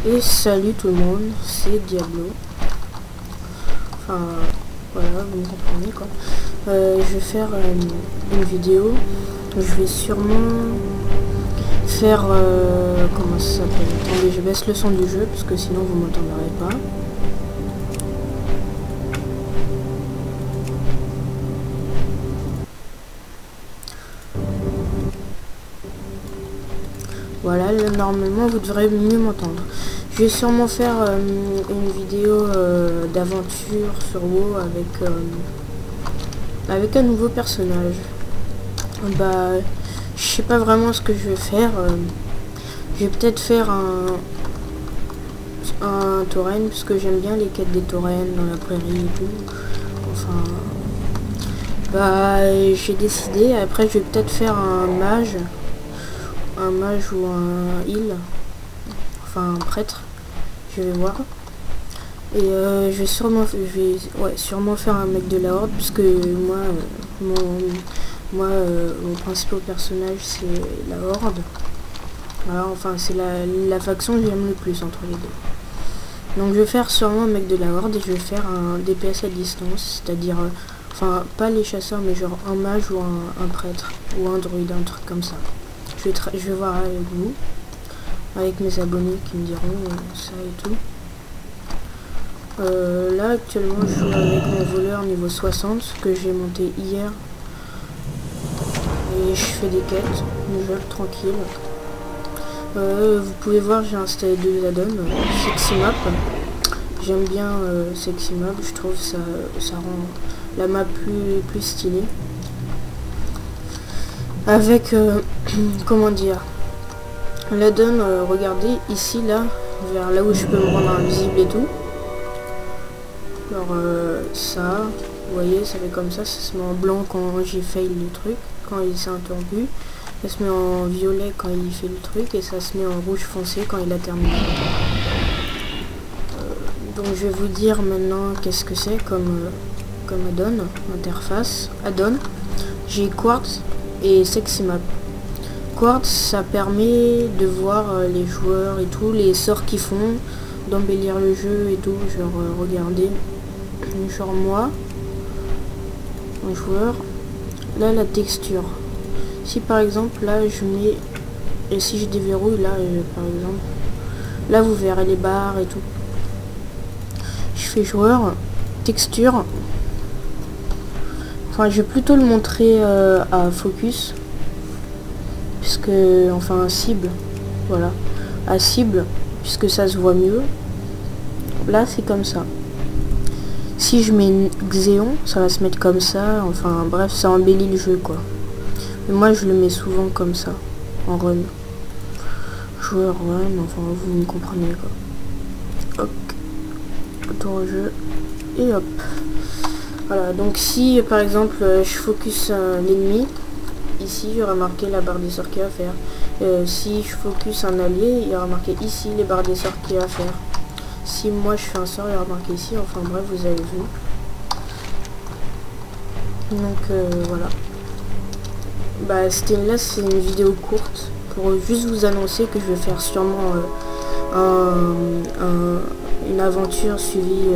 Et salut tout le monde, c'est Diablo. Enfin, voilà, vous me comprenez quoi. Je vais faire une vidéo. Je vais sûrement faire... comment ça s'appelle? Attendez, je baisse le son du jeu parce que sinon vous m'entendrez pas. Voilà, là, normalement vous devrez mieux m'entendre. Je vais sûrement faire une vidéo d'aventure sur WoW avec un nouveau personnage. Bah, je sais pas vraiment ce que je vais faire. Je vais peut-être faire un tauren parce que j'aime bien les quêtes des taurennes dans la prairie et tout. Enfin, bah, j'ai décidé. Après, je vais peut-être faire un mage ou un heal, enfin un prêtre, je vais voir. Et je vais sûrement faire un mec de la horde puisque mon principal personnage c'est la horde. Voilà, enfin c'est la faction que j'aime le plus entre les deux. Donc je vais faire sûrement un mec de la horde et je vais faire un DPS à distance, c'est-à-dire enfin pas les chasseurs mais genre un mage ou un prêtre ou un druide, un truc comme ça. Je vais voir avec vous, avec mes abonnés qui me diront ça et tout. Là actuellement je joue avec mon voleur niveau 60 que j'ai monté hier. Et je fais des quêtes, déjà tranquille. Vous pouvez voir j'ai installé 2 add-ons, Sexy Map. J'aime bien Sexy Map, je trouve ça rend la map plus stylée. Avec comment dire, l'add-on, regardez ici là vers là où je peux me rendre invisible et tout. Alors ça, vous voyez, ça fait comme ça se met en blanc quand j'ai fail le truc, quand il s'est interrompu, ça se met en violet quand il fait le truc et ça se met en rouge foncé quand il a terminé. Donc je vais vous dire maintenant qu'est-ce que c'est comme add-on, interface, add-on. J'ai Quartz et Sexy Map. Quartz, ça permet de voir les joueurs et tout, les sorts qu'ils font, d'embellir le jeu et tout, genre regardez, genre moi, un joueur, là la texture. Si par exemple là je mets, et si je déverrouille là par exemple, là vous verrez les barres et tout. Je fais joueur, texture. Enfin, je vais plutôt le montrer à focus, puisque enfin cible, voilà, à cible, puisque ça se voit mieux. Là, c'est comme ça. Si je mets Xéon, ça va se mettre comme ça. Enfin, bref, ça embellit le jeu, quoi. Mais moi, je le mets souvent comme ça, en run. Joueur run, enfin, vous me comprenez, quoi. Hop, retour au jeu et hop. Voilà, donc si par exemple je focus l'ennemi, ici il y aura marqué la barre des sorts qu'il y a à faire. Si je focus un allié, il y aura marqué ici les barres des sorts qu'il y a à faire. Si moi je fais un sort, il y aura marqué ici, enfin bref, vous avez vu. Donc voilà. Bah là c'est une vidéo courte pour juste vous annoncer que je vais faire sûrement une aventure suivie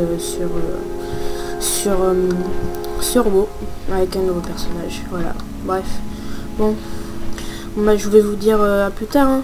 sur WoW avec un nouveau personnage. Voilà, bref, bon bah je vais vous dire à plus tard hein.